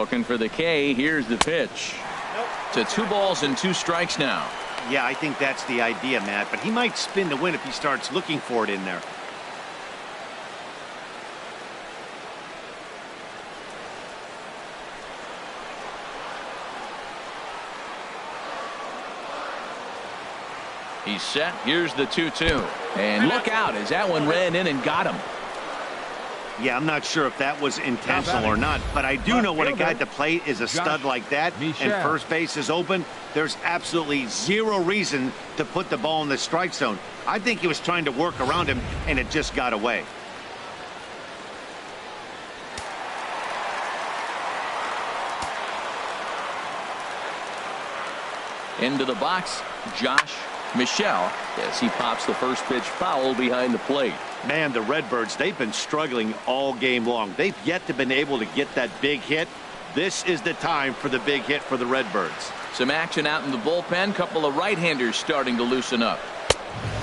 Looking for the K. Here's the pitch. To 2 balls and 2 strikes now. Yeah, I think that's the idea, Matt, but he might spin to win if he starts looking for it in there. He's set. Here's the 2-2. And look out as that one ran in and got him. Yeah, I'm not sure if that was intentional or not, but I do know when a guy at the plate is a stud like that and first base is open, there's absolutely zero reason to put the ball in the strike zone. I think he was trying to work around him, and it just got away. Into the box, Josh Michelle, as he pops the first pitch foul behind the plate. Man, the Redbirds, they've been struggling all game long. They've yet to been able to get that big hit. This is the time for the big hit for the Redbirds. Some action out in the bullpen. Couple of right-handers starting to loosen up.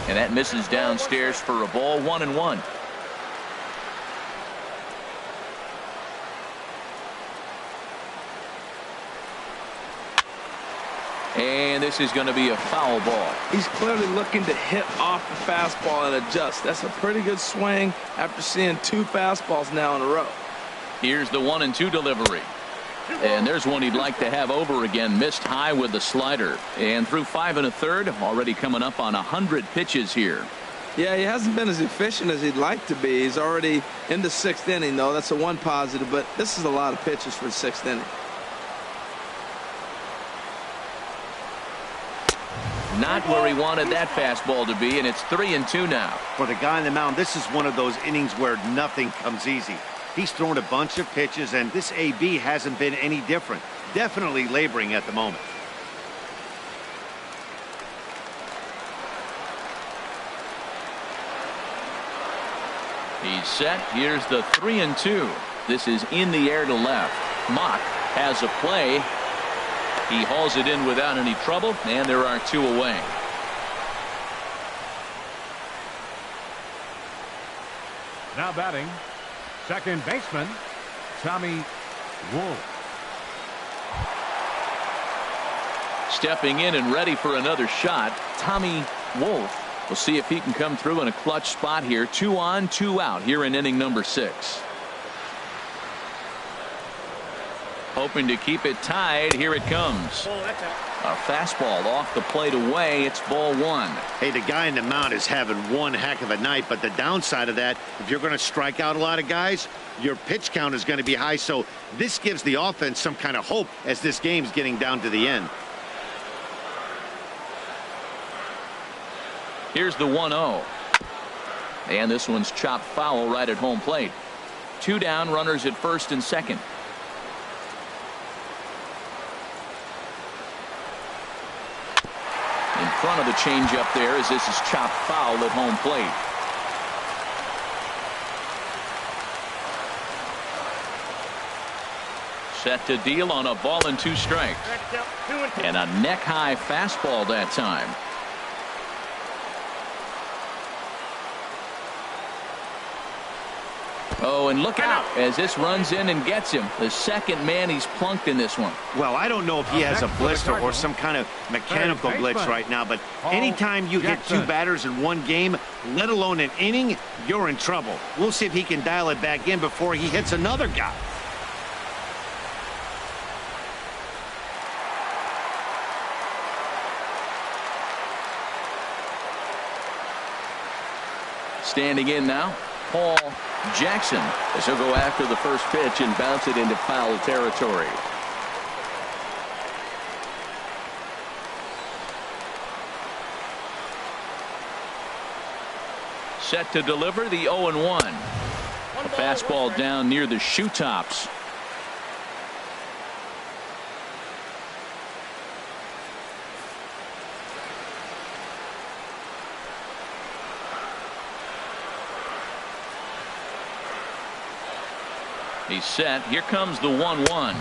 And that misses downstairs for a ball. 1-1. And this is going to be a foul ball. He's clearly looking to hit off the fastball and adjust. That's a pretty good swing after seeing 2 fastballs now in a row. Here's the 1-2 delivery. And there's one he'd like to have over again. Missed high with the slider. And through 5 1/3, already coming up on 100 pitches here. Yeah, he hasn't been as efficient as he'd like to be. He's already in the 6th inning, though. That's a one positive, but this is a lot of pitches for the 6th inning. Not where he wanted that fastball to be, and it's 3-2 now. For the guy on the mound, this is one of those innings where nothing comes easy. He's thrown a bunch of pitches, and this AB hasn't been any different. Definitely laboring at the moment. He's set. Here's the 3-2. This is in the air to left. Mock has a play. He hauls it in without any trouble, and there are 2 away. Now batting, second baseman, Tommy Wolf. Stepping in and ready for another shot, Tommy Wolf. We'll see if he can come through in a clutch spot here. 2 on, 2 out here in inning number 6. Hoping to keep it tied. Here it comes. A fastball off the plate away. It's ball 1. Hey, the guy in the mound is having one heck of a night, but the downside of that, if you're going to strike out a lot of guys, your pitch count is going to be high. So this gives the offense some kind of hope as this game's getting down to the end. Here's the 1-0. And this one's chopped foul right at home plate. 2 down, runners at first and second. In front of the changeup there as this is chopped foul at home plate. Set to deal on a ball and 2 strikes. And a neck-high fastball that time. Oh, and look out as this runs in and gets him. The second man he's plunked in this one. Well, I don't know if he has a blister or some kind of mechanical glitch right now, but anytime you hit 2 batters in one game, let alone an inning, you're in trouble. We'll see if he can dial it back in before he hits another guy. Standing in now, Paul Jackson, as he'll go after the first pitch and bounce it into foul territory. Set to deliver the 0-1. A fastball down near the shoe tops. He's set. Here comes the 1-1.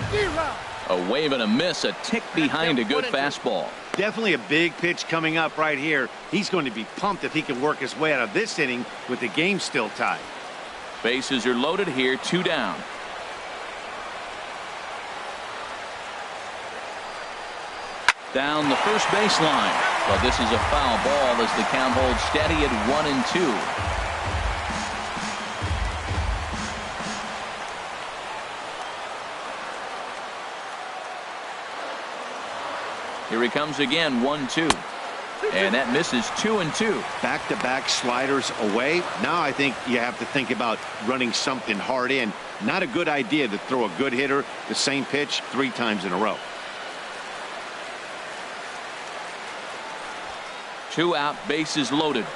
A wave and a miss, a tick behind a good fastball. Definitely a big pitch coming up right here. He's going to be pumped if he can work his way out of this inning with the game still tied. Bases are loaded here, 2 down. Down the first baseline. But this is a foul ball as the count holds steady at 1-2. Here he comes again, 1-2. And that misses 2-2. Back-to-back sliders away. Now I think you have to think about running something hard in. Not a good idea to throw a good hitter the same pitch 3 times in a row. 2 out, bases loaded.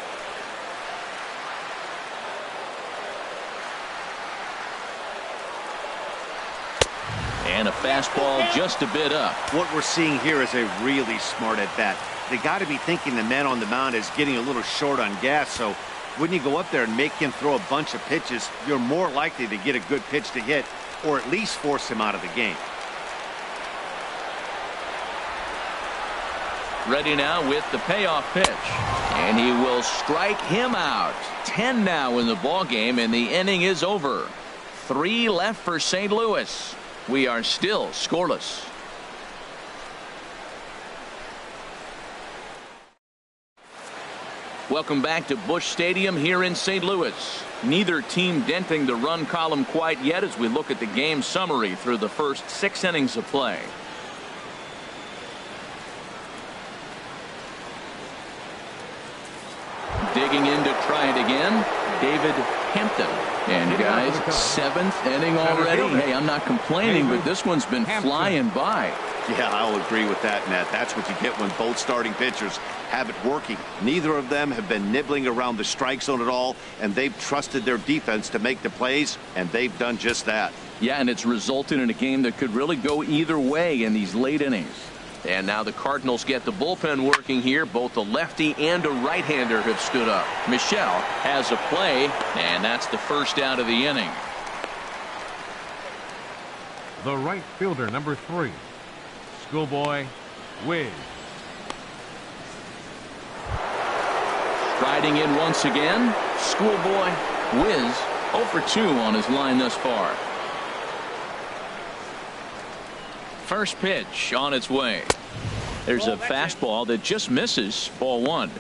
And a fastball just a bit up. What we're seeing here is a really smart at bat. They got to be thinking the man on the mound is getting a little short on gas, so when you go up there and make him throw a bunch of pitches, you're more likely to get a good pitch to hit or at least force him out of the game. Ready now with the payoff pitch. And he will strike him out. 10 now in the ball game, and the inning is over. 3 left for St. Louis. We are still scoreless. Welcome back to Busch Stadium here in St. Louis. Neither team denting the run column quite yet as we look at the game summary through the first 6 innings of play. Digging in to try it again, David Hampton. And guys, 7th inning already. Hey, I'm not complaining, but this one's been flying by. Yeah, I'll agree with that, Matt. That's what you get when both starting pitchers have it working. Neither of them have been nibbling around the strike zone at all, and they've trusted their defense to make the plays, and they've done just that. Yeah, and it's resulted in a game that could really go either way in these late innings. And now the Cardinals get the bullpen working here. Both a lefty and a right-hander have stood up. Michelle has a play, and that's the first out of the inning. The right fielder, number 3, Schoolboy Wiz. Riding in once again, Schoolboy Wiz 0 for 2 on his line thus far. First pitch on its way. There's a fastball that just misses, ball 1.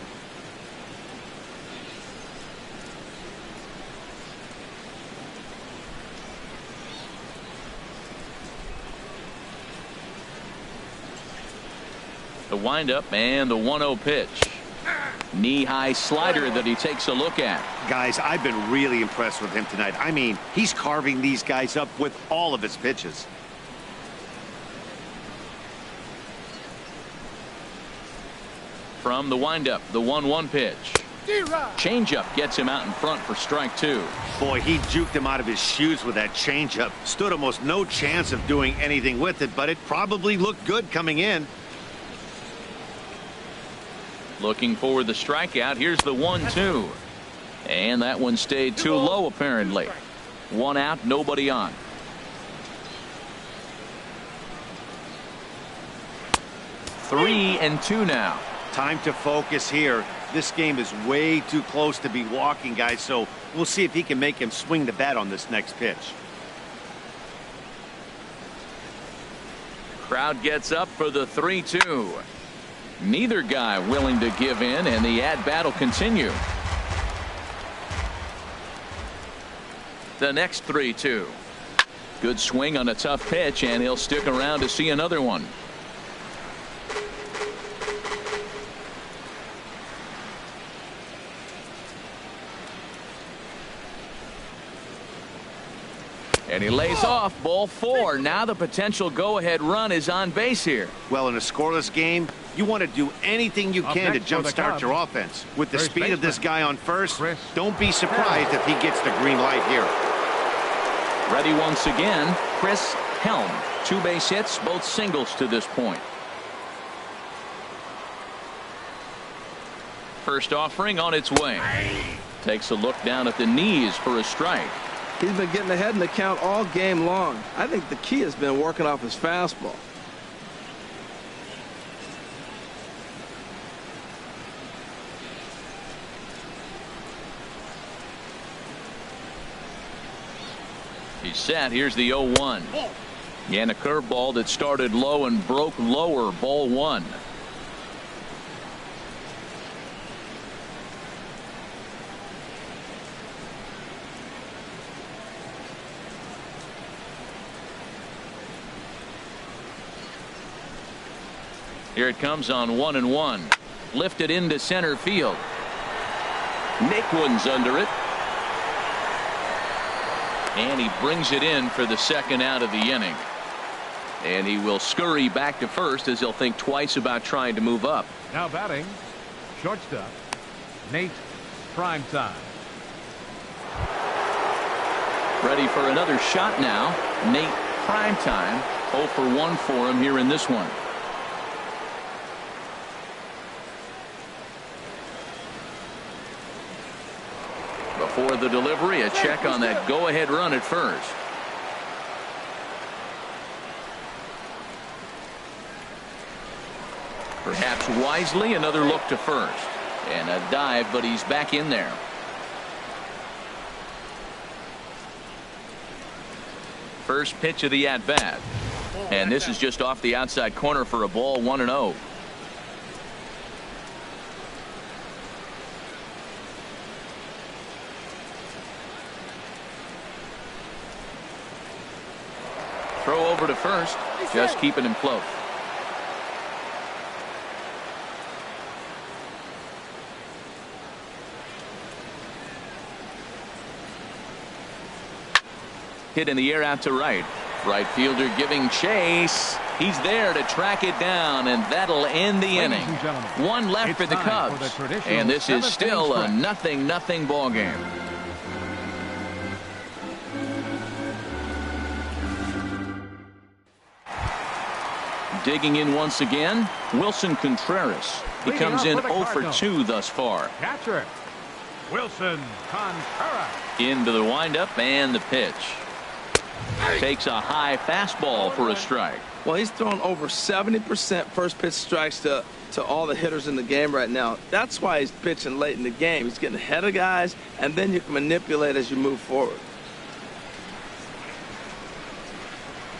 The windup and the 1-0 pitch. Knee-high slider that he takes a look at. Guys, I've been really impressed with him tonight. I mean, he's carving these guys up with all of his pitches. From the windup, the 1-1 pitch. Changeup gets him out in front for strike 2. Boy, he juked him out of his shoes with that changeup. Stood almost no chance of doing anything with it, but it probably looked good coming in. Looking for the strikeout. Here's the 1-2. And that one stayed too low, apparently. 1 out, nobody on. Three and 2 now. Time to focus here. This game is way too close to be walking, guys, so we'll see if he can make him swing the bat on this next pitch. Crowd gets up for the 3-2. Neither guy willing to give in, and the at-bat will continue. The next 3-2. Good swing on a tough pitch, and he'll stick around to see another one. And he lays off, ball 4. Now the potential go-ahead run is on base here. Well, in a scoreless game, you want to do anything you can to jumpstart your offense. With the speed of this guy on first, don't be surprised if he gets the green light here. Ready once again, Chris Helm. 2 base hits, both singles to this point. First offering on its way. Takes a look down at the knees for a strike. He's been getting ahead in the count all game long. I think the key has been working off his fastball. He's set. Here's the 0-1. And a curveball that started low and broke lower. Ball one. Here it comes on 1-1. Lifted into center field. Naquin's under it. And he brings it in for the second out of the inning. And he will scurry back to first as he'll think twice about trying to move up. Now batting, shortstop, Nate Primetime. Ready for another shot now. Nate Primetime. 0 for 1 for him here in this one. Before the delivery, a check on that go-ahead run at first. Perhaps wisely, another look to first. And a dive, but he's back in there. First pitch of the at-bat. And this is just off the outside corner for a ball. 1-0. Throw over to first, just keeping him close. Hit in the air out to right. Right fielder giving chase. He's there to track it down, and that'll end the inning. One left for the Cubs, and this is still a 0-0 ball game. Digging in once again, Wilson Contreras. He comes in 0 for 2 thus far. Catcher, Wilson Contreras. Into the windup and the pitch. Takes a high fastball for a strike. Well, he's thrown over 70% first pitch strikes to all the hitters in the game right now. That's why he's pitching late in the game. He's getting ahead of guys, and then you can manipulate as you move forward.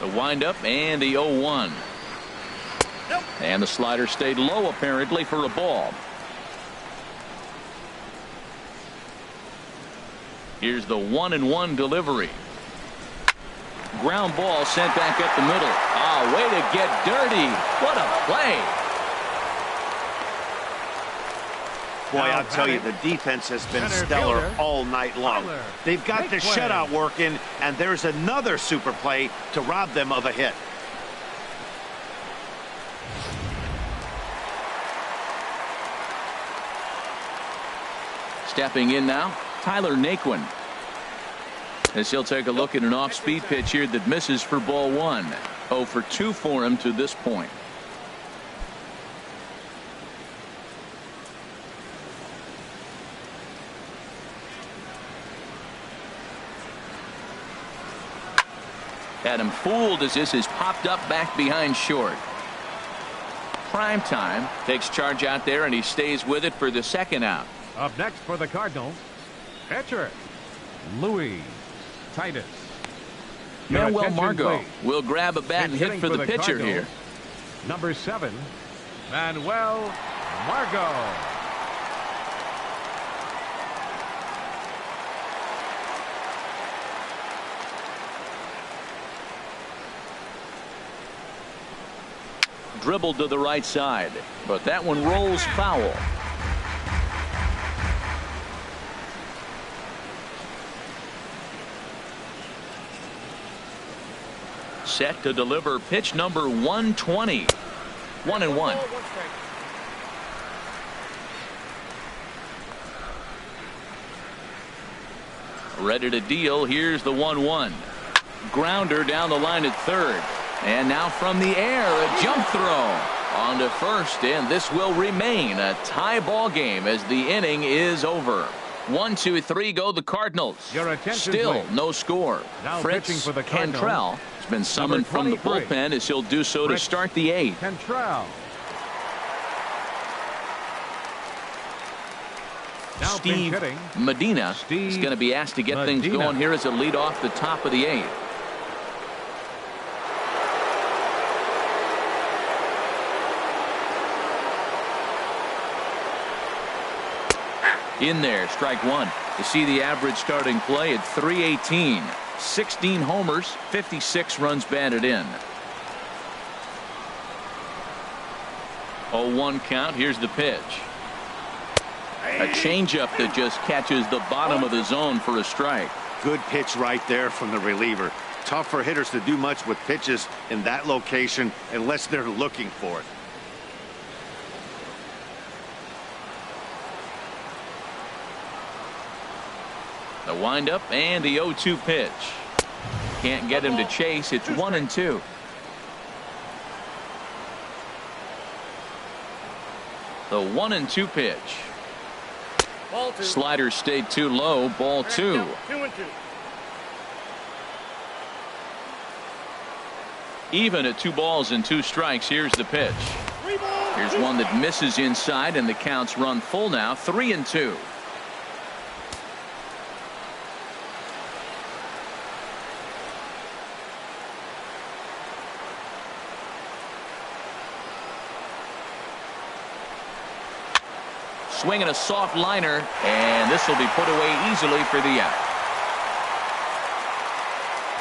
The windup and the 0-1. And the slider stayed low apparently for a ball. Here's the 1-1 delivery. Ground ball sent back up the middle. Ah, way to get dirty. What a play. Boy, I'll tell you, the defense has been stellar all night long. They've got the shutout working, and there's another super play to rob them of a hit. Stepping in now, Tyler Naquin. As he'll take a look at an off-speed pitch here that misses for ball one. 0 for 2 for him to this point. Had him fooled as this is popped up back behind short. Primetime takes charge out there, and he stays with it for the second out. Up next for the Cardinals, pitcher Louis Titus. Manuel Margot will grab a bat and hit for the pitcher here. Number 7, Manuel Margot. Dribbled to the right side, but that one rolls foul. Set to deliver pitch number 120. 1-1. Ready to deal. Here's the 1-1. Grounder down the line at third. And now from the air, a jump throw on to first, and this will remain a tie ball game as the inning is over. 1, 2, 3 go the Cardinals. Still no score. Now Fritz for the Cantrell has been summoned from the bullpen as he'll do so to start the 8th. Cantrell. Now Steve Medina is going to be asked to get things going here as a lead off the top of the 8th. In there, strike one. You see the average starting play at 318. 16 homers, 56 runs batted in. 0-1 count. Here's the pitch. A changeup that just catches the bottom of the zone for a strike. Good pitch right there from the reliever. Tough for hitters to do much with pitches in that location unless they're looking for it. The windup and the 0-2 pitch. Can't get him to chase. It's 1-2. The 1-2 pitch. Slider stayed too low. Ball 2. 2-2. Even at 2 balls and 2 strikes. Here's the pitch. Here's one that misses inside, and the counts run full now. 3-2. Swinging a soft liner, and this will be put away easily for the out.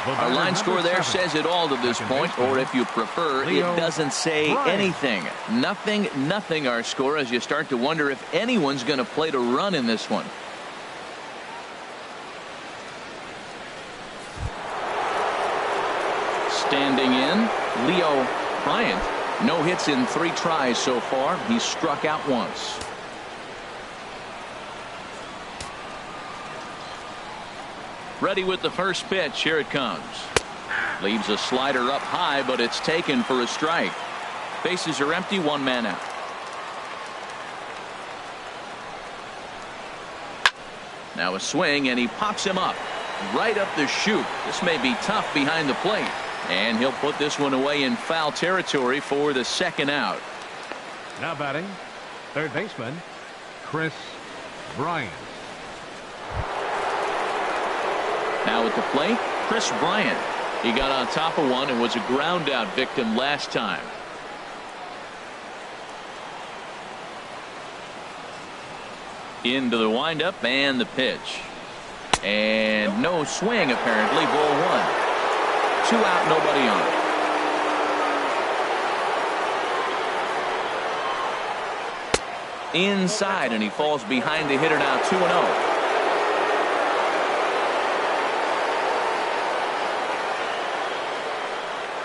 Our line score there says it all to this point, or if you prefer, it doesn't say anything. Nothing our score, as you start to wonder if anyone's going to play to run in this one. Standing in, Leo Bryant. No hits in 3 tries so far. He's struck out once. Ready with the first pitch. Here it comes. Leaves a slider up high, but it's taken for a strike. Bases are empty. 1 man out. Now a swing, and he pops him up right up the chute. This may be tough behind the plate, and he'll put this one away in foul territory for the second out. Now batting, third baseman Chris Bryant. Now at the plate, Chris Bryant. He got on top of one and was a ground out victim last time. Into the windup and the pitch. And no swing apparently. Ball 1. 2 out, nobody on. Inside, and he falls behind the hitter now. 2-0.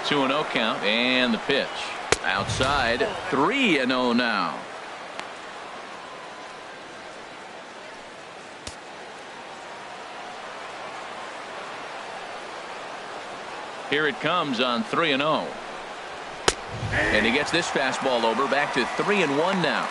2-0 count, and the pitch. Outside. 3-0 now. Here it comes on 3-0. And he gets this fastball over. Back to 3-1 now.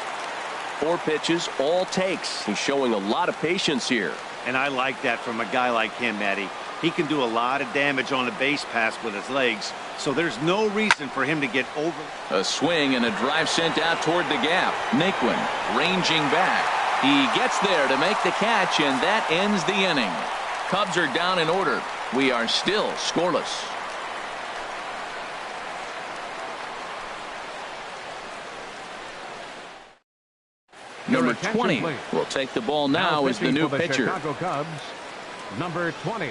4 pitches, all takes. He's showing a lot of patience here. And I like that from a guy like him, Eddie. He can do a lot of damage on a base pass with his legs, so there's no reason for him to get over. A swing and a drive sent out toward the gap. Naquin ranging back. He gets there to make the catch, and that ends the inning. Cubs are down in order. We are still scoreless. Number 20 will take the ball now as the new pitcher. Chicago Cubs, number 20.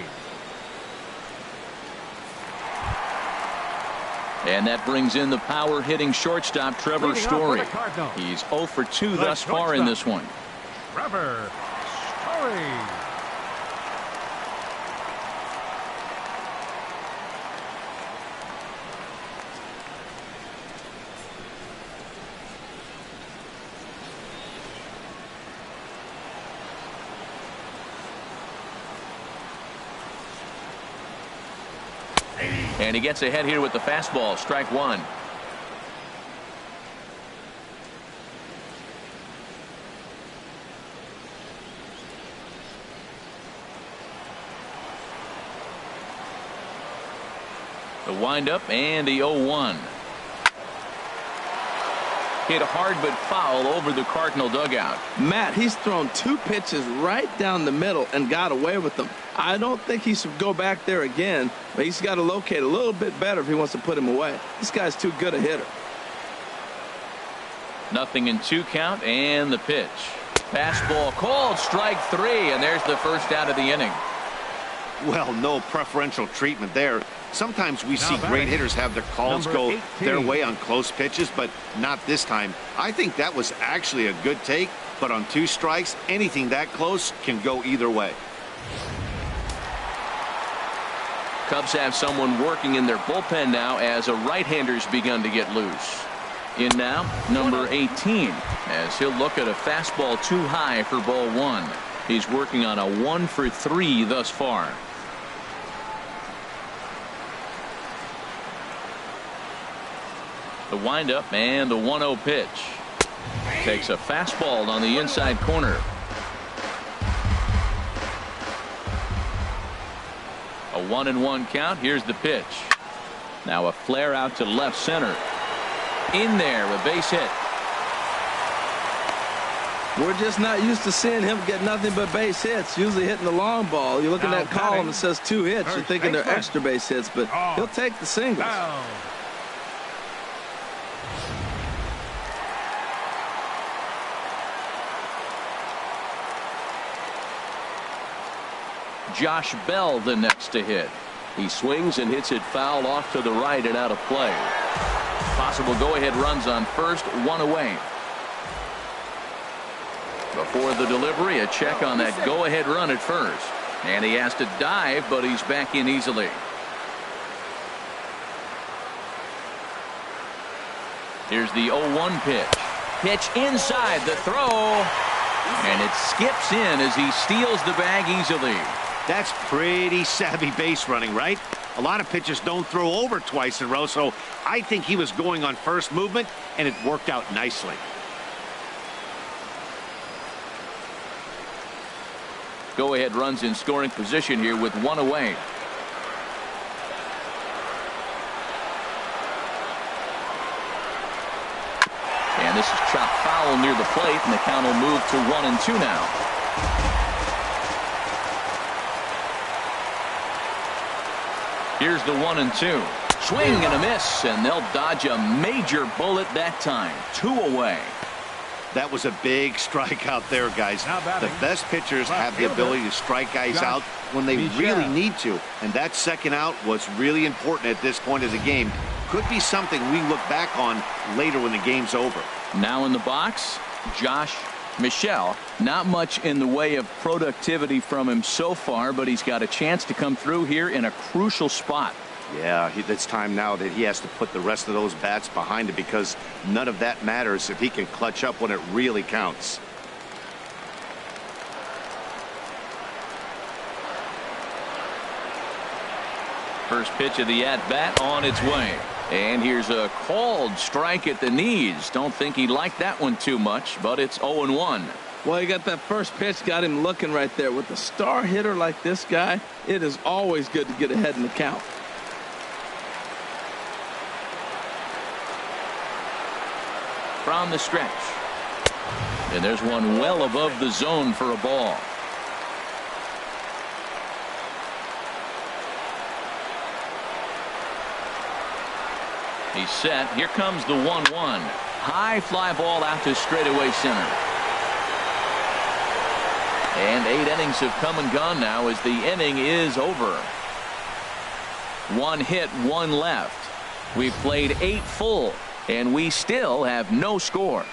And that brings in the power hitting shortstop Trevor Story. He's 0 for 2 thus far in this one. Trevor Story. And he gets ahead here with the fastball. Strike 1. The windup and the 0-1. Hit hard but foul over the Cardinal dugout. Matt, he's thrown 2 pitches right down the middle and got away with them. I don't think he should go back there again, but he's got to locate a little bit better if he wants to put him away. This guy's too good a hitter. 0-2 count and the pitch. Fastball called, strike 3, and there's the first out of the inning. Well, no preferential treatment there. Sometimes we see great hitters have their calls go 18. their way on close pitches, but not this time. I think that was actually a good take, but on 2 strikes, anything that close can go either way. Cubs have someone working in their bullpen now as a right-hander's begun to get loose. In now, number 18, as he'll look at a fastball too high for ball 1. He's working on a 1 for 3 thus far. The windup and the 1-0 pitch. Takes a fastball on the inside corner. A 1-1 count. Here's the pitch. Now a flare out to left center. In there, a base hit. We're just not used to seeing him get nothing but base hits. Usually hitting the long ball. You look at that column, it says 2 hits. You're thinking they're extra base hits, but he'll take the singles. Josh Bell the next to hit. He swings and hits it foul off to the right and out of play. Possible go-ahead runs on first, 1 away. Before the delivery, a check on that go-ahead run at first. And he has to dive, but he's back in easily. Here's the 0-1 pitch. Pitch inside the throw. And it skips in as he steals the bag easily. That's pretty savvy base running, right? A lot of pitchers don't throw over twice in a row, so I think he was going on first movement, and it worked out nicely. Go-ahead runs in scoring position here with 1 away. And this is chopped foul near the plate, and the count will move to 1-2 now. Here's the 1-2. Swing and a miss, and they'll dodge a major bullet that time. 2 away. That was a big strikeout there, guys. The best pitchers have the ability to strike guys out when they really need to, and that second out was really important at this point of the game. Could be something we look back on later when the game's over. Now in the box, Josh Michelle. Not much in the way of productivity from him so far, but he's got a chance to come through here in a crucial spot. Yeah, it's time now that he has to put the rest of those bats behind it, because none of that matters if he can clutch up when it really counts. First pitch of the at-bat on its way. And here's a called strike at the knees. Don't think he liked that one too much, but it's 0-1. Well, you got that first pitch, got him looking right there. With a star hitter like this guy, it is always good to get ahead in the count. From the stretch. And there's one well above the zone for a ball. He's set. Here comes the 1-1. High fly ball out to straightaway center. And 8 innings have come and gone now as the inning is over. 1 hit, 1 left. We've played 8 full, and we still have no score.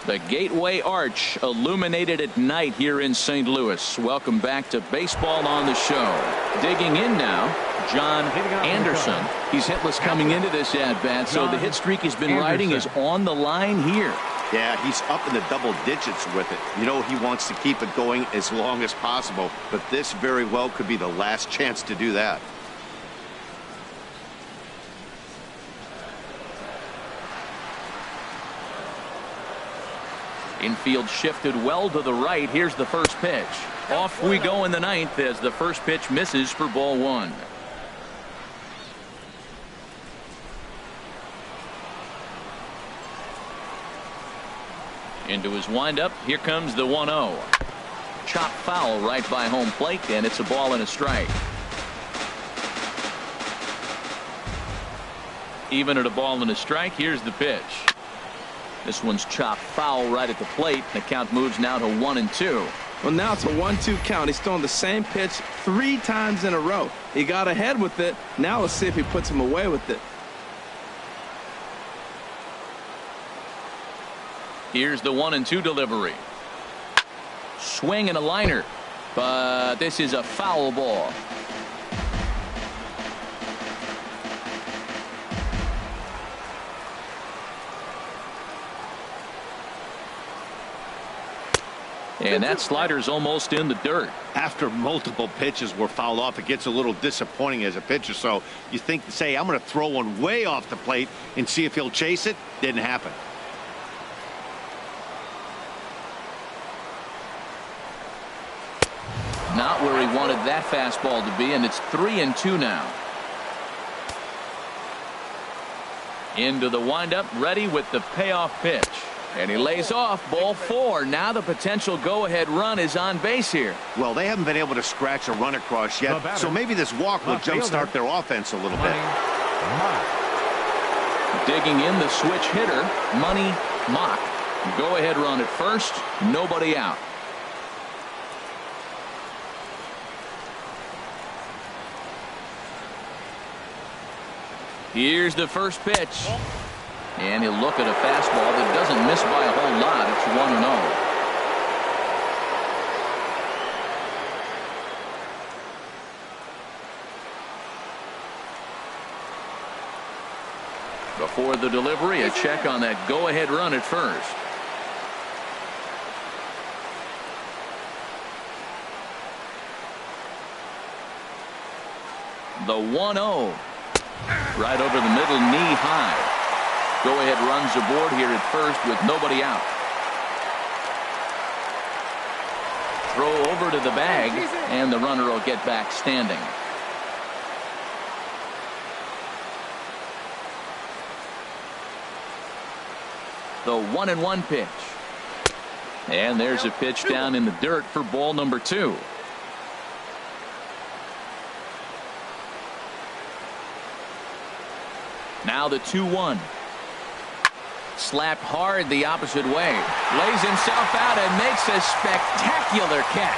The Gateway Arch illuminated at night here in St. Louis. Welcome back to Baseball on the Show. Digging in now, John Anderson. He's hitless coming into this at-bat, so the hit streak he's been riding is on the line here. Yeah, he's up in the double digits with it. You know, he wants to keep it going as long as possible, but this very well could be the last chance to do that. Infield shifted well to the right. Here's the first pitch. Off we go in the 9th as the first pitch misses for ball 1. Into his windup. Here comes the 1-0. Chop foul right by home plate, and it's a ball and a strike. Even at a ball and a strike, here's the pitch. This one's chopped foul right at the plate. The count moves now to 1-2. Well, now it's a 1-2 count. He's throwing the same pitch 3 times in a row. He got ahead with it. Now let's see if he puts him away with it. Here's the 1-2 delivery. Swing and a liner, but this is a foul ball. And that slider's almost in the dirt. After multiple pitches were fouled off, it gets a little disappointing as a pitcher. So you think, say, I'm going to throw one way off the plate and see if he'll chase it. Didn't happen. Not where he wanted that fastball to be, and it's 3-2 now. Into the windup, ready with the payoff pitch. And he lays off, ball 4. Now the potential go-ahead run is on base here. Well, they haven't been able to scratch a run across yet, so maybe this walk will jumpstart their offense a little bit. Digging in the switch hitter, Money Mock. Go-ahead run at first, nobody out. Here's the first pitch. And he'll look at a fastball that doesn't miss by a whole lot. It's 1-0. Before the delivery, a check on that go-ahead run at first. The 1-0. Right over the middle, knee high. Go-ahead runs aboard here at first with nobody out. Throw over to the bag, and the runner will get back standing. The 1-1 pitch. And there's a pitch down in the dirt for ball number 2. Now the 2-1. Slapped hard the opposite way. Lays himself out and makes a spectacular catch.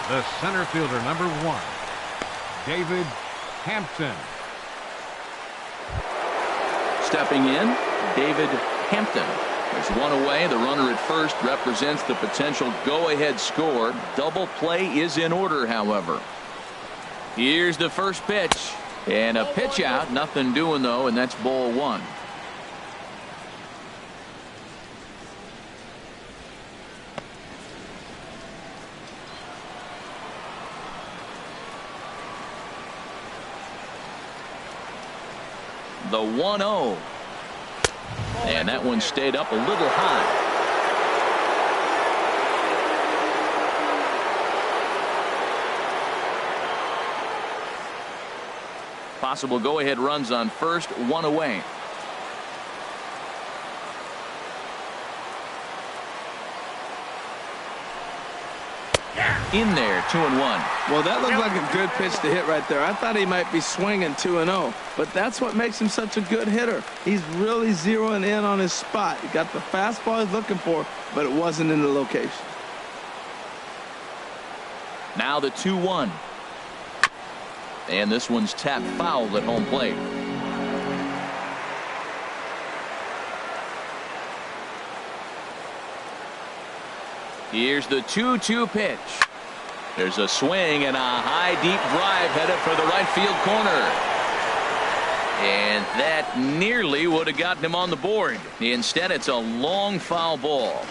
The center fielder, number 1, David Hampton. Stepping in, David Hampton. There's one away. The runner at first represents the potential go-ahead score. Double play is in order, however. Here's the first pitch. And a pitch out. Nothing doing, though, and that's ball 1. The 1-0. And that one stayed up a little high. Possible go-ahead runs on first, 1 away. In there, 2-1. Well, that looked like a good pitch to hit right there. I thought he might be swinging 2-0, but that's what makes him such a good hitter. He's really zeroing in on his spot. He got the fastball he's looking for, but it wasn't in the location. Now the 2-1. And this one's tapped foul at home plate. Here's the 2-2 pitch. There's a swing and a high deep drive headed for the right field corner. And that nearly would have gotten him on the board. Instead, it's a long foul ball.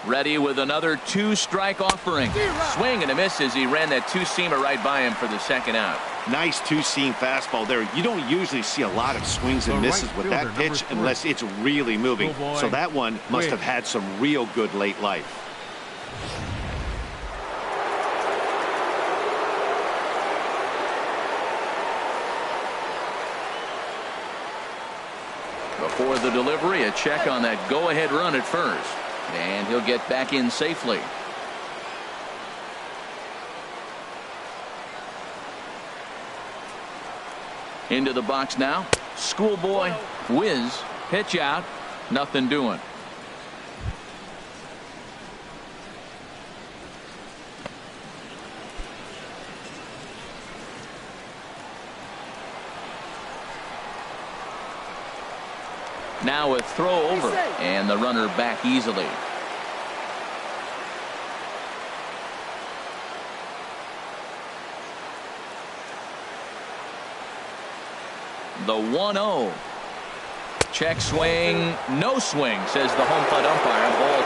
Ready with another 2-strike offering. Swing and a miss as he ran that 2-seamer right by him for the second out. Nice 2-seam fastball there. You don't usually see a lot of swings and misses with that pitch unless it's really moving. So that one must have had some real good late life. For the delivery, a check on that go-ahead run at first. And he'll get back in safely. Into the box now. Schoolboy whiz. Pitch out. Nothing doing. Now a throw over, and the runner back easily. The 1-0. Check swing, no swing, says the home plate umpire. Ball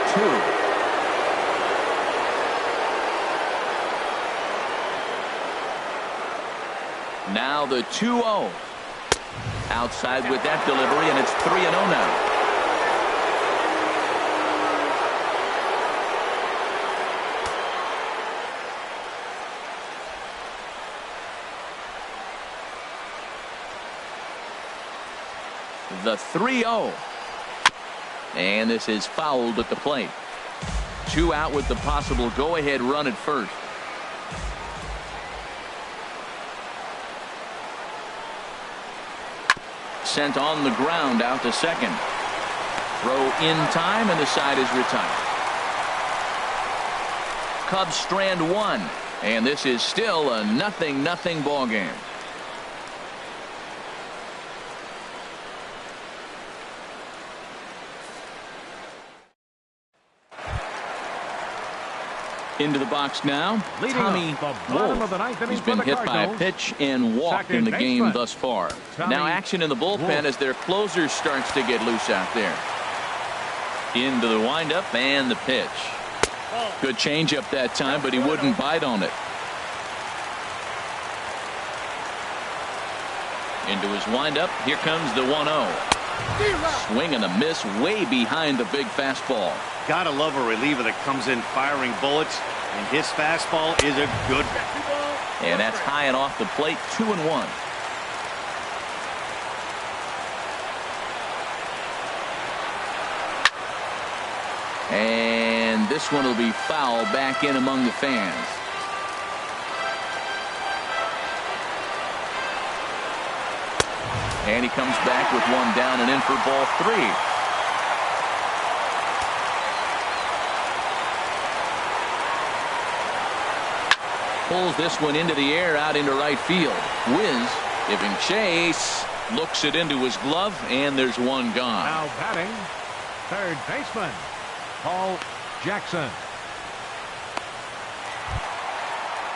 2. Now the 2-0. Outside with that delivery, and it's 3-0 now. The 3-0. And this is fouled at the plate. 2 out with the possible go-ahead run at first. Sent on the ground out to second. Throw in time, and the side is retired. Cubs strand 1, and this is still a 0-0 ball game. Into the box now. Tommy Wolf. He's been hit by a pitch and walked in the game thus far. Now action in the bullpen as their closer starts to get loose out there. Into the windup and the pitch. Good changeup that time, but he wouldn't bite on it. Into his windup. Here comes the 1-0. Swing and a miss way behind the big fastball. Gotta love a reliever that comes in firing bullets, and his fastball is a good. And that's high and off the plate. 2-1. And this one will be foul back in among the fans. And he comes back with one down and in for ball 3. Pulls this one into the air out into right field. Whiz giving chase. Looks it into his glove, and there's one gone. Now batting, third baseman, Paul Jackson.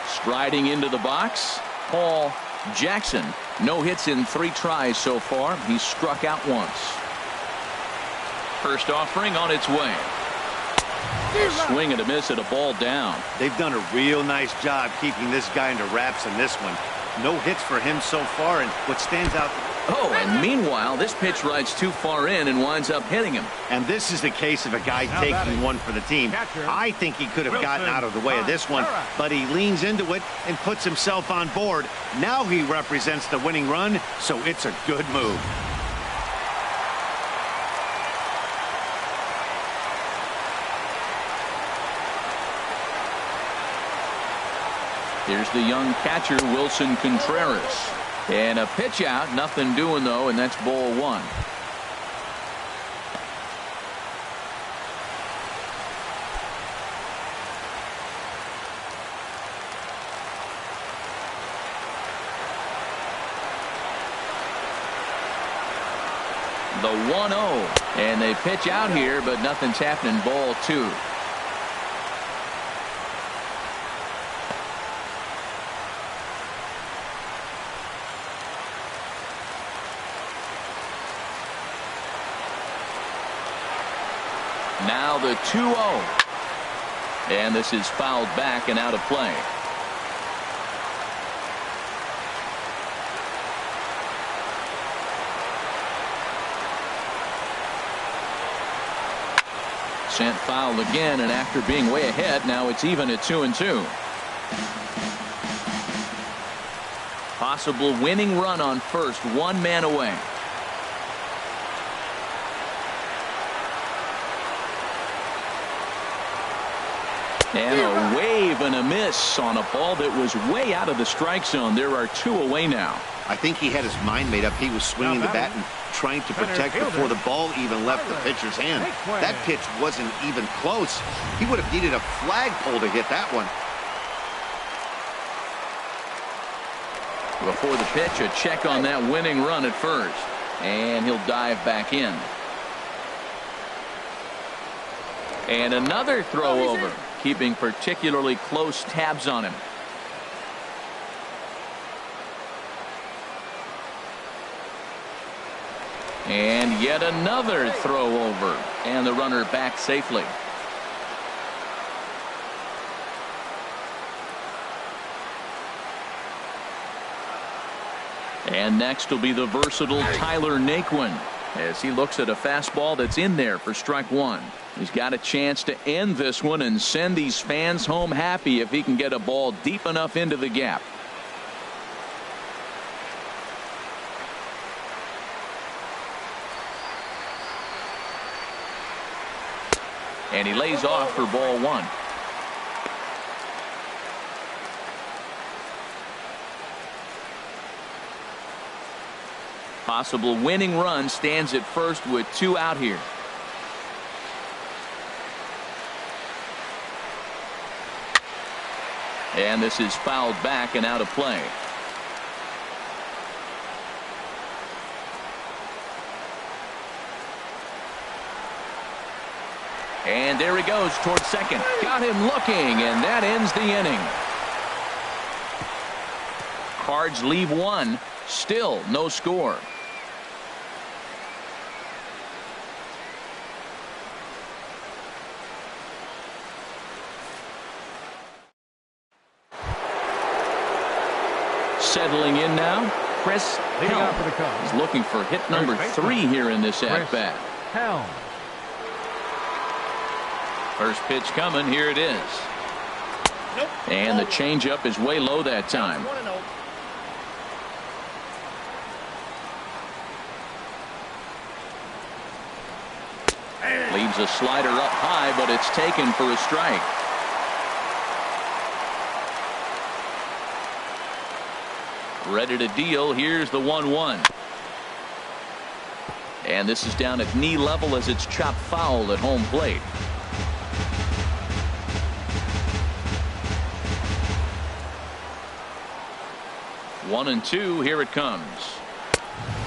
Striding into the box, Paul Jackson. No hits in 3 tries so far. He's struck out once. First offering on its way. A swing and a miss at a ball down. They've done a real nice job keeping this guy into wraps in this one. No hits for him so far, and what stands out. Oh, and meanwhile, this pitch rides too far in and winds up hitting him. And this is the case of a guy taking one for the team. I think he could have gotten out of the way of this one, but he leans into it and puts himself on board. Now he represents the winning run, so it's a good move. Here's the young catcher, Wilson Contreras. And a pitch out, nothing doing though, and that's ball 1. The 1-0, and they pitch out here, but nothing's happening. Ball 2. Now the 2-0. And this is fouled back and out of play. Sent foul again, and after being way ahead, now it's even at 2-2. Possible winning run on first, 1 man away. And a wave and a miss on a ball that was way out of the strike zone. There are 2 away now. I think he had his mind made up. He was swinging the bat and trying to protect before the ball even left the pitcher's hand. That pitch wasn't even close. He would have needed a flagpole to hit that one. Before the pitch, a check on that winning run at first. And he'll dive back in. And another throw over, keeping particularly close tabs on him. And yet another throw over, and the runner back safely. And next will be the versatile Tyler Naquin as he looks at a fastball that's in there for strike 1. He's got a chance to end this one and send these fans home happy if he can get a ball deep enough into the gap. And he lays off for ball 1. Possible winning run stands at first with 2 out here. And this is fouled back and out of play. And there he goes towards second. Got him looking, and that ends the inning. Cards leave 1. Still no score. Settling in now, Chris Helm. He's looking for hit number 3 here in this at-bat. Helm. First pitch coming. Here it is. And the changeup is way low that time. Leaves a slider up high, but it's taken for a strike. Ready to deal. Here's the 1-1. And this is down at knee level as it's chopped foul at home plate. One and 2. Here it comes.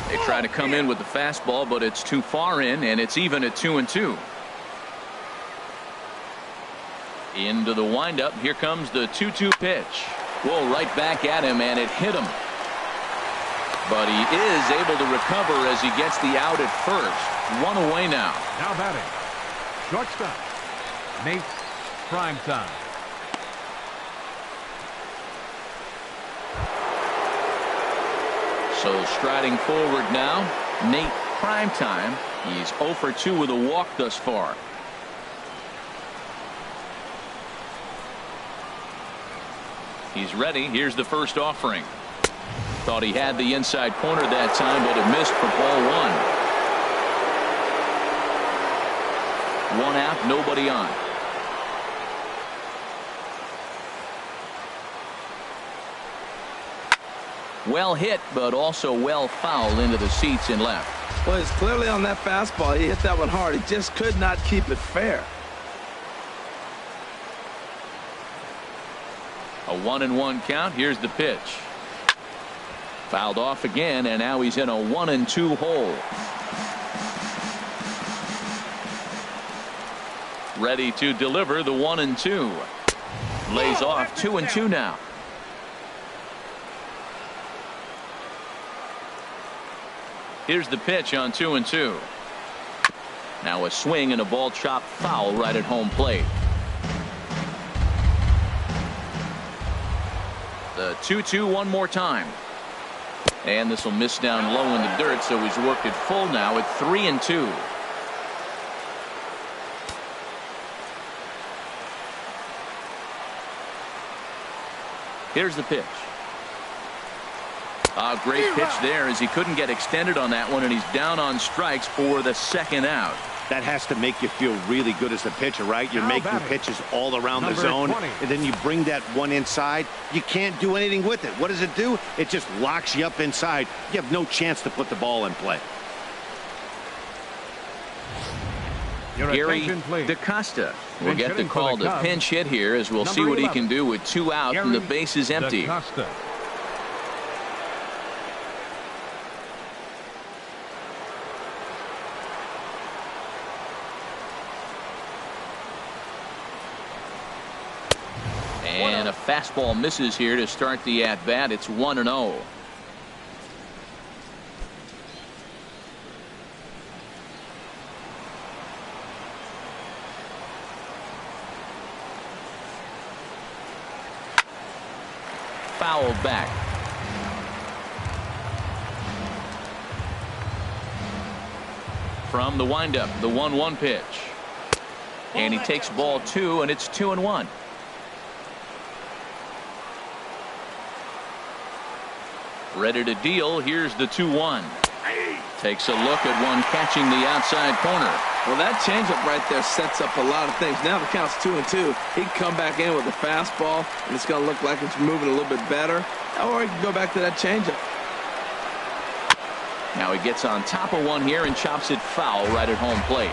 They try to come in with the fastball, but it's too far in, and it's even at 2-2. Into the windup. Here comes the 2-2 pitch. Whoa, right back at him, and it hit him. But he is able to recover as he gets the out at first. 1 away now. Now batting, shortstop, Nate Primetime. So striding forward now, Nate Primetime. He's 0 for 2 with a walk thus far. He's ready. Here's the first offering. Thought he had the inside corner that time, but it missed for ball 1. 1 out, nobody on. Well hit, but also well fouled into the seats in left. Well, it's clearly on that fastball. He hit that one hard. He just could not keep it fair. A 1-1 count. Here's the pitch. Fouled off again, and now he's in a 1-2 hole. Ready to deliver the 1-2. Lays off 2-2 now. Here's the pitch on 2-2. Now a swing and a ball chopped foul right at home plate. The 2-2 one more time. And this will miss down low in the dirt, so he's worked it full now at 3-2. Here's the pitch. A great pitch there as he couldn't get extended on that one, and he's down on strikes for the second out. That has to make you feel really good as a pitcher, right? You're making pitches all around the zone, 20. and then you bring that one inside. You can't do anything with it. What does it do? It just locks you up inside. You have no chance to put the ball in play. Gary DaCosta will get the call to pinch hit here, as we'll see what he can do with 2 out and the base is empty. And a fastball misses here to start the at-bat. It's 1-0. Foul back. From the windup, the 1-1 pitch. And he takes ball 2, and it's 2-1. Ready to deal. Here's the 2-1. Takes a look at one catching the outside corner. Well, that changeup right there sets up a lot of things. Now the count's 2-2. He can come back in with a fastball, and it's going to look like it's moving a little bit better. Or he can go back to that changeup. Now he gets on top of one here and chops it foul right at home plate.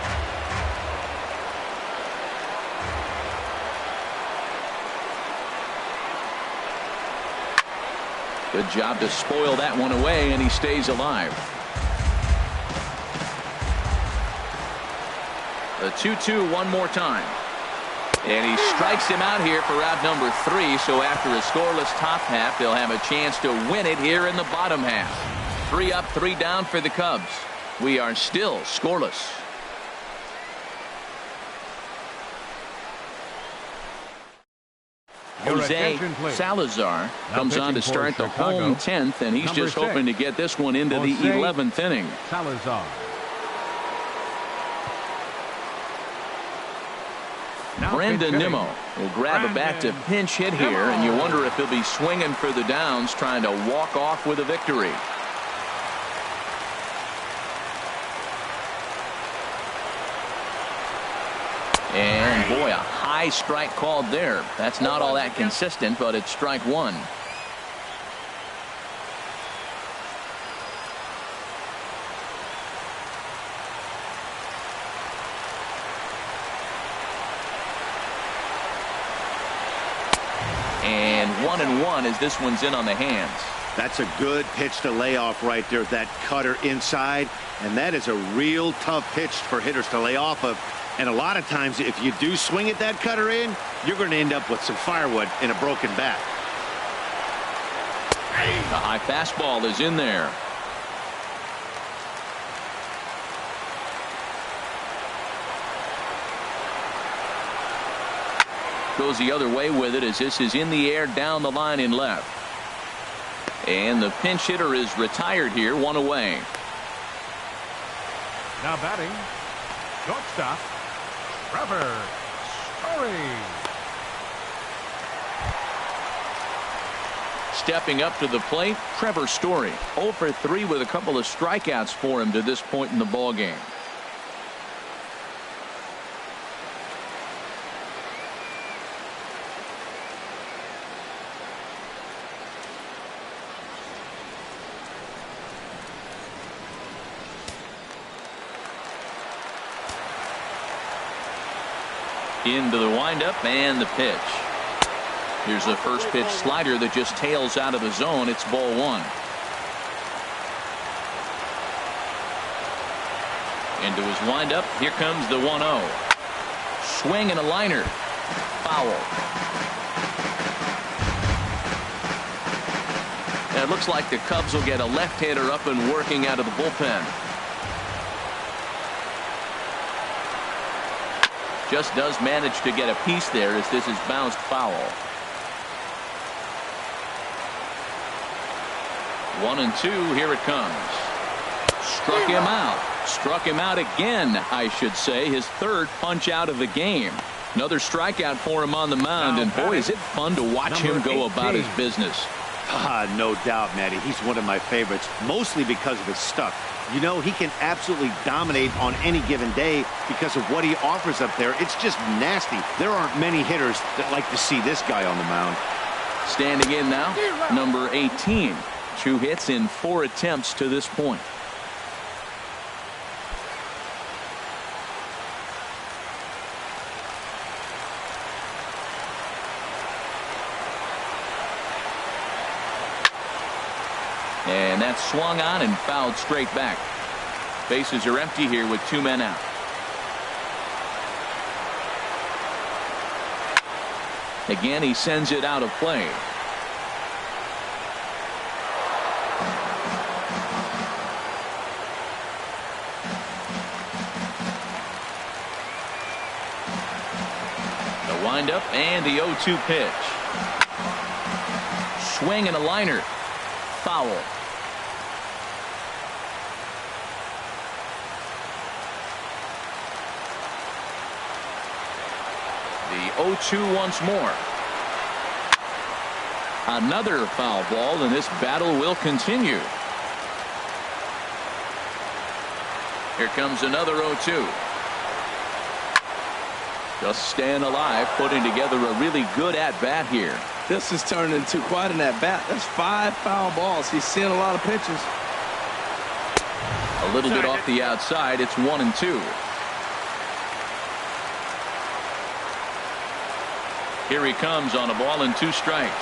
Good job to spoil that one away, and he stays alive. The 2-2 one more time. And he strikes him out here for out number 3. So after a scoreless top half, they'll have a chance to win it here in the bottom half. 3 up, 3 down for the Cubs. We are still scoreless. Jose Salazar comes on to start the home 10th, and he's just hoping to get this one into the 11th inning. Salazar. Brendan Nimmo will grab a bat to pinch hit here, and you wonder if he'll be swinging for the downs, trying to walk off with a victory. And boy, a high strike called there. That's not all that consistent, but it's strike 1. And 1-1 as this one's in on the hands. That's a good pitch to lay off right there. That cutter inside, and that is a real tough pitch for hitters to lay off of. And a lot of times, if you do swing at that cutter in, you're going to end up with some firewood in a broken bat. The high fastball is in there. Goes the other way with it as this is in the air down the line in left. And the pinch hitter is retired here, 1 away. Now batting, shortstop, Trevor Story. Stepping up to the plate, Trevor Story. 0 for 3 with a couple of strikeouts for him to this point in the ball game. Into the windup and the pitch. Here's the first pitch slider that just tails out of the zone. It's ball 1. Into his windup. Here comes the 1-0. Swing and a liner. Foul. And it looks like the Cubs will get a left-hander up and working out of the bullpen. Just does manage to get a piece there as this is bounced foul. 1-2. Here it comes. Struck him out. Struck him out again, I should say. His 3rd punch out of the game. Another strikeout for him on the mound. And boy, is it fun to watch him go about his business. No doubt, Matty. He's one of my favorites, mostly because of his stuff. You know, he can absolutely dominate on any given day because of what he offers up there. It's just nasty. There aren't many hitters that like to see this guy on the mound. Standing in now, number 18. 2 hits in 4 attempts to this point. And that's swung on and fouled straight back. Bases are empty here with 2 men out. Again, he sends it out of play. The windup and the 0-2 pitch. Swing and a liner. Foul. The 0-2 once more. Another foul ball, and this battle will continue. Here comes another 0-2. Just staying alive, putting together a really good at-bat here. This has turned into quite an at-bat. That's 5 foul balls. He's seeing a lot of pitches. A little bit off the outside. It's 1-2. Here he comes on a ball and 2 strikes.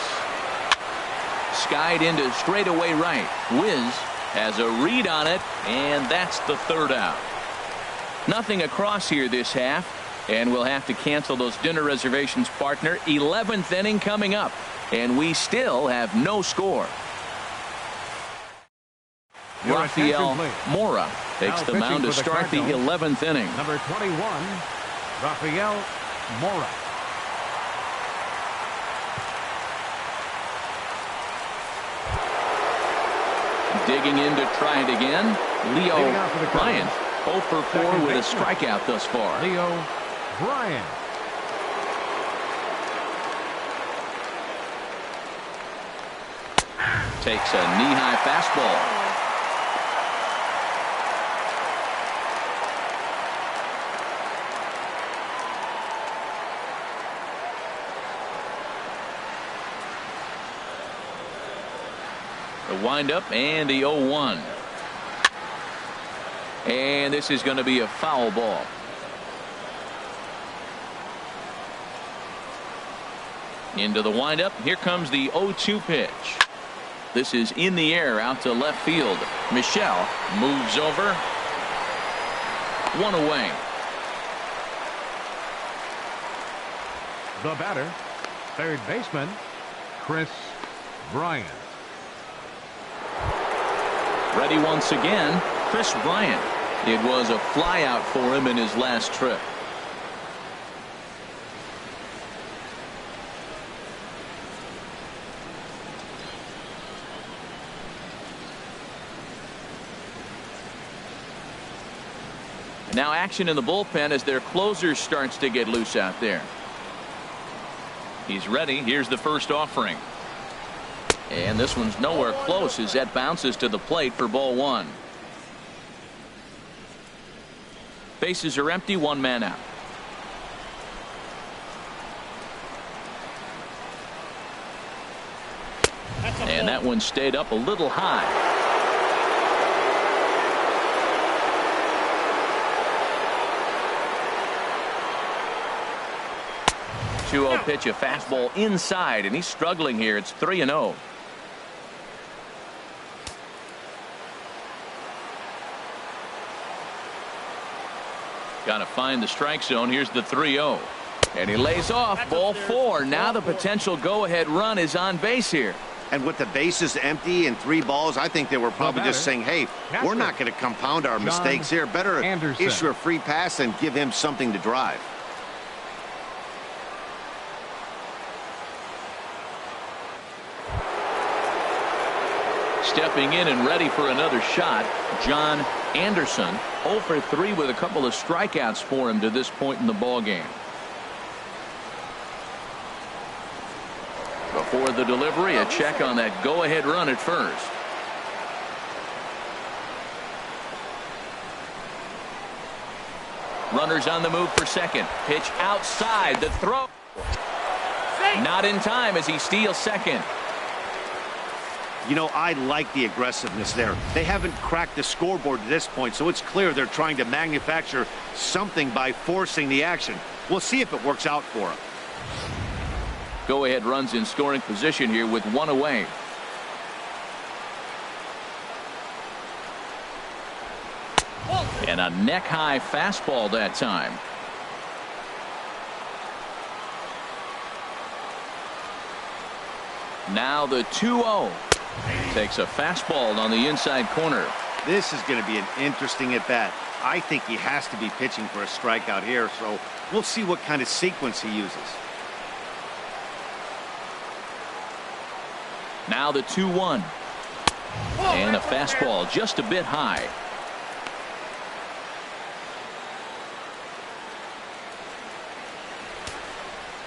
Skied into straightaway right. Wiz has a read on it, and that's the 3rd out. Nothing across here this half, and we'll have to cancel those dinner reservations, partner. 11th inning coming up, and we still have no score. Rafael Mora takes the mound to start the 11th inning. Number 21, Rafael Mora. Digging in to try it again, Leo Bryant. 0 for 4 with a strikeout thus far. Leo Bryant. Takes a knee-high fastball. The windup and the 0-1. And this is going to be a foul ball. Into the windup. Here comes the 0-2 pitch. This is in the air out to left field. Michelle moves over. 1 away. The batter, 3rd baseman, Chris Bryant. Ready once again, Chris Bryant. It was a flyout for him in his last trip. Now action in the bullpen as their closer starts to get loose out there. He's ready. Here's the first offering. And this one's nowhere close as that bounces to the plate for ball 1. Bases are empty, 1 man out. And that one stayed up a little high. 2-0 pitch, a fastball inside, and he's struggling here. It's 3-0. Got to find the strike zone. Here's the 3-0. And he lays off. Ball 4. Now the potential go-ahead run is on base here. And with the bases empty and 3 balls, I think they were probably just saying, hey, we're not going to compound our mistakes here. Better issue a free pass and give him something to drive. Stepping in and ready for another shot, John Anderson. 0 for 3 with a couple of strikeouts for him to this point in the ball game. The Before the delivery, a check on that go-ahead run at first. Runners on the move for second. Pitch outside. The throw. Not in time as he steals second. You know, I like the aggressiveness there. They haven't cracked the scoreboard to this point, so it's clear they're trying to manufacture something by forcing the action. We'll see if it works out for them. Go-ahead runs in scoring position here with one away. And a neck-high fastball that time. Now the 2-0. Takes a fastball on the inside corner. This is going to be an interesting at-bat. I think he has to be pitching for a strikeout here, so we'll see what kind of sequence he uses. Now the 2-1. And a fastball just a bit high.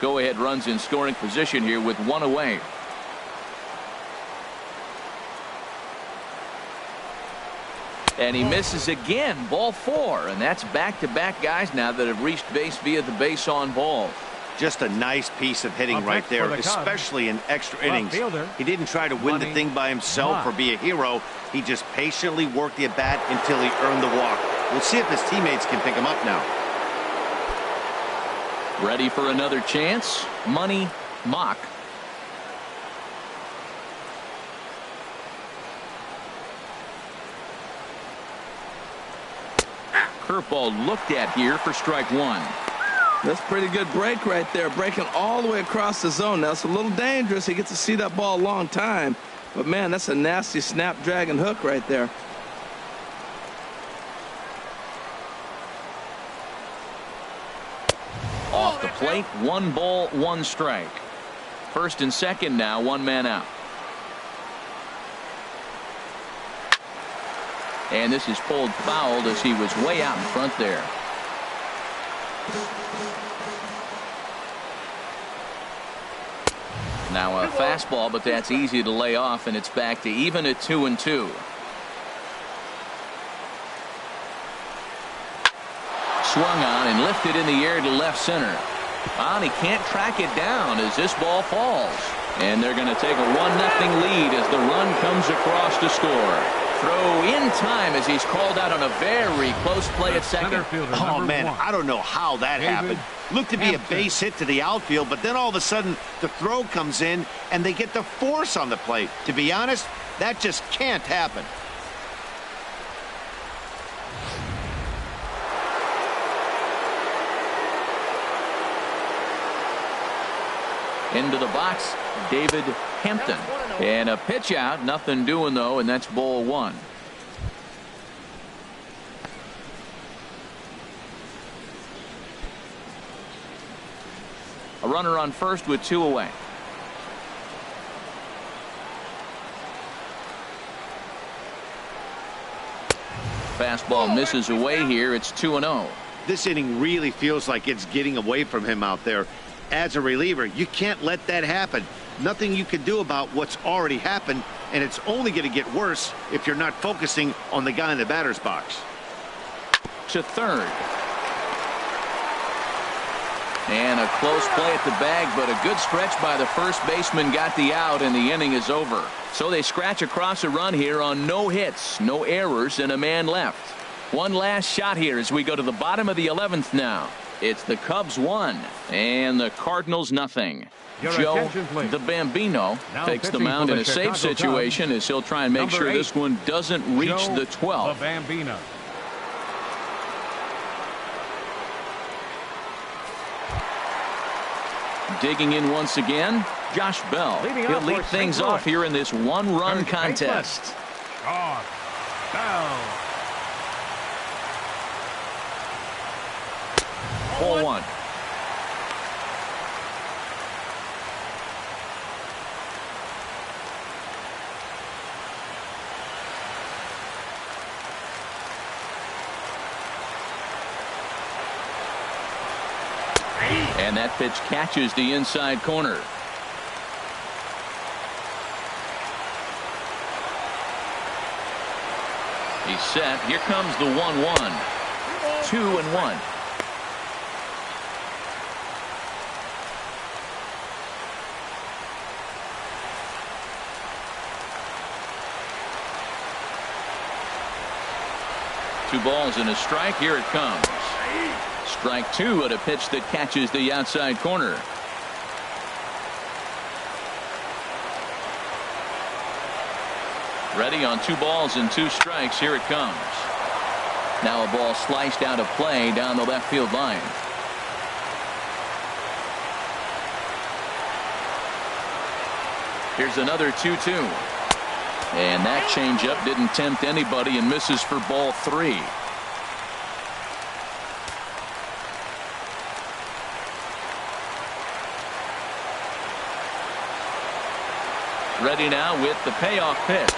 Go-ahead runs in scoring position here with one away. And he misses again. Ball 4. And that's back-to-back guys now that have reached base via the base on ball. Just a nice piece of hitting right there, especially in extra innings. He didn't try to win the thing by himself or be a hero. He just patiently worked the at-bat until he earned the walk. We'll see if his teammates can pick him up now. Ready for another chance. Money Mock. Curveball looked at here for strike one. That's a pretty good break right there, breaking all the way across the zone. Now it's a little dangerous. He gets to see that ball a long time, but man, that's a nasty snapdragon hook right there. Off the plate, 1 ball, 1 strike. First and second now, 1 man out. And this is pulled fouled as he was way out in front there. Now a fastball, but that's easy to lay off, and it's back to even at 2-2. Swung on and lifted in the air to left center. And he can't track it down as this ball falls. And they're going to take a 1-0 lead as the run comes across to score. Throw in time as he's called out on a very close play at second. Oh, man, I don't know how that happened. Looked to be a base hit to the outfield, but then all of a sudden the throw comes in and they get the force on the plate. To be honest, that just can't happen. Into the box, David Hampton. And a pitch out, nothing doing though, and that's ball 1. A runner on first with 2 away. Fastball misses away here. It's 2-0. This inning really feels like it's getting away from him out there. As a reliever, you can't let that happen. Nothing you can do about what's already happened, and it's only going to get worse if you're not focusing on the guy in the batter's box. To third. And a close play at the bag, but a good stretch by the first baseman got the out, and the inning is over. So they scratch across a run here on no hits, no errors, and a man left. One last shot here as we go to the bottom of the 11th now. It's the Cubs 1 and the Cardinals nothing. Joe the Bambino takes the mound in a safe situation as he'll try and make sure this one doesn't reach the 12th. The Bambino. Digging in once again, Josh Bell. He'll lead things off here in this one-run contest. Josh Bell. Ball 1. And that pitch catches the inside corner. He's set. Here comes the 1-1. 2-1. Two balls and a strike. Here it comes. Strike two at a pitch that catches the outside corner. Ready on 2 balls and 2 strikes. Here it comes. Now a ball sliced out of play down the left field line. Here's another 2-2. And that changeup didn't tempt anybody and misses for ball 3. Ready now with the payoff pitch.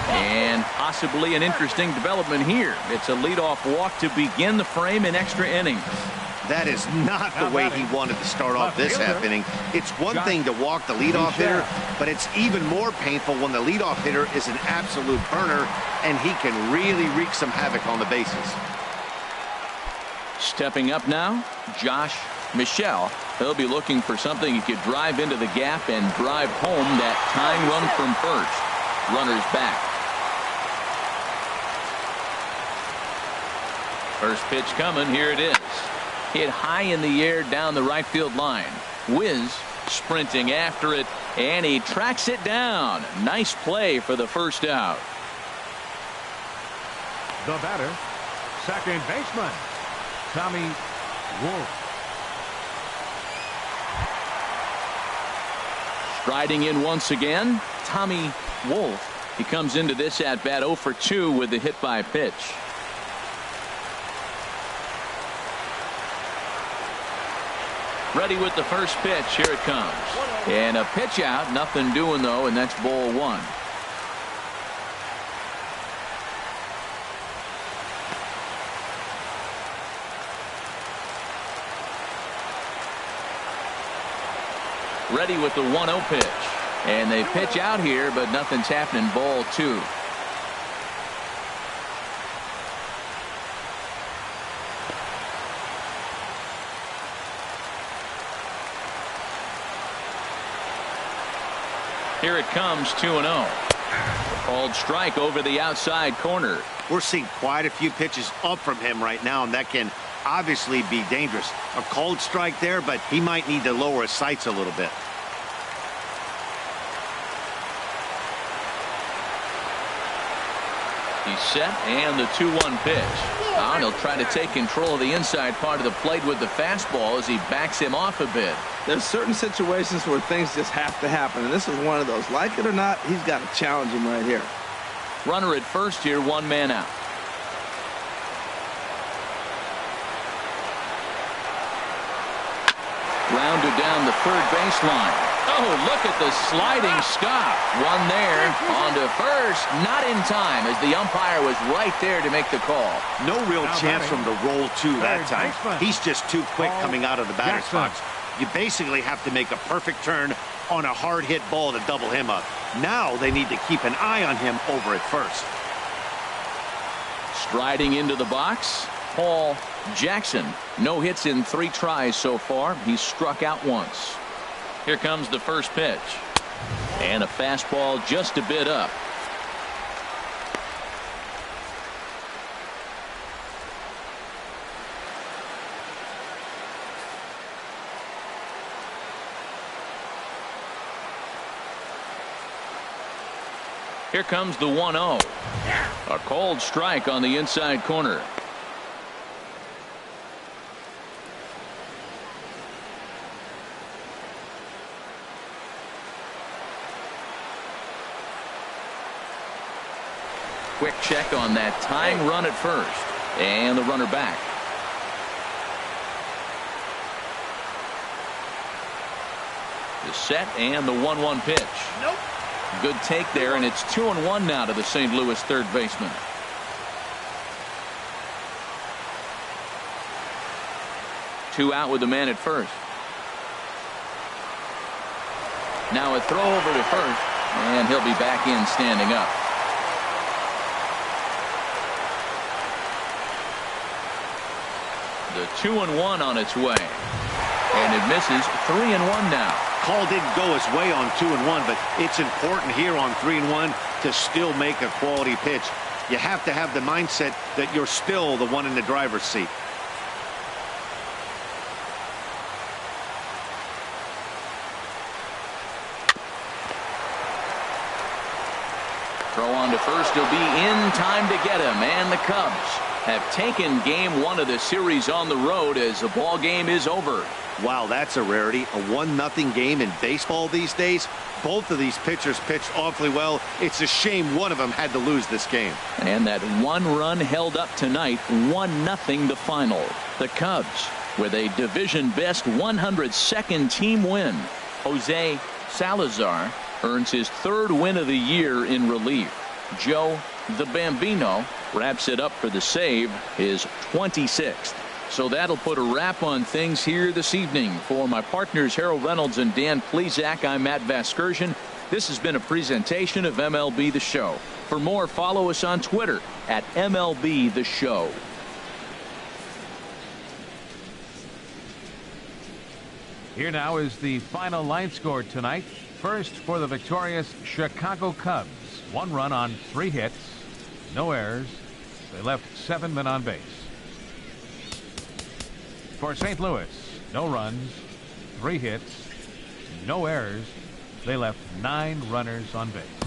And possibly an interesting development here. It's a leadoff walk to begin the frame in extra innings. That is not the way he wanted to start off this half inning. It's one thing to walk the leadoff hitter, but it's even more painful when the leadoff hitter is an absolute burner and he can really wreak some havoc on the bases. Stepping up now, Josh Michelle. He'll be looking for something he could drive into the gap and drive home that tying run from first. Runners back. First pitch coming. Here it is. Hit high in the air down the right field line. Wiz sprinting after it, and he tracks it down. Nice play for the first out. The batter, second baseman, Tommy Wolf. Striding in once again, Tommy Wolf. He comes into this at bat 0 for 2 with the hit by pitch. Ready with the first pitch. Here it comes. And a pitch out. Nothing doing though, and that's ball 1. Ready with the 1-0 pitch. And they pitch out here, but nothing's happening. Ball 2. Here it comes, 2-0. Called strike over the outside corner. We're seeing quite a few pitches up from him right now, and that can obviously be dangerous. A called strike there, but he might need to lower his sights a little bit. He's set, and the 2-1 pitch. Now he'll try to take control of the inside part of the plate with the fastball as he backs him off a bit. There's certain situations where things just have to happen, and this is one of those. Like it or not, he's got to challenge him right here. Runner at first here, 1 man out. Grounded down the third baseline. Oh, look at the sliding stop. One there on to first. Not in time as the umpire was right there to make the call. No real chance from the roll 2 that time. He's just too quick coming out of the batter's box. You basically have to make a perfect turn on a hard hit ball to double him up. Now they need to keep an eye on him over at first. Striding into the box, Paul Jackson. No hits in 3 tries so far. He's struck out once. Here comes the first pitch. And a fastball just a bit up. Here comes the 1-0. A cold strike on the inside corner. Quick check on that tying run at first. And the runner back. The set and the 1-1 pitch. Nope. Good take there, and it's 2-1 now to the St. Louis third baseman. Two out with the man at first. Now a throw over to first, and he'll be back in standing up. The 2-1 on its way. And it misses. 3-1 now. Call didn't go his way on 2-1, but it's important here on 3-1 to still make a quality pitch. You have to have the mindset that you're still the one in the driver's seat. Throw on to first. He'll be in time to get him. And the Cubs have taken game 1 of the series on the road as the ball game is over. Wow, that's a rarity. A 1-0 game in baseball these days. Both of these pitchers pitched awfully well. It's a shame one of them had to lose this game. And that 1 run held up tonight. 1-0 the final. The Cubs with a division best 102nd team win. Jose Salazar earns his 3rd win of the year in relief. Joe the Bambino wraps it up for the save, his 26th. So that'll put a wrap on things here this evening. For my partners Harold Reynolds and Dan Plesac, I'm Matt Vasgersian. This has been a presentation of MLB The Show. For more, follow us on Twitter at MLB The Show. Here now is the final line score tonight. First for the victorious Chicago Cubs. 1 run on 3 hits. No errors. They left 7 men on base. For St. Louis, no runs, 3 hits, no errors. They left 9 runners on base.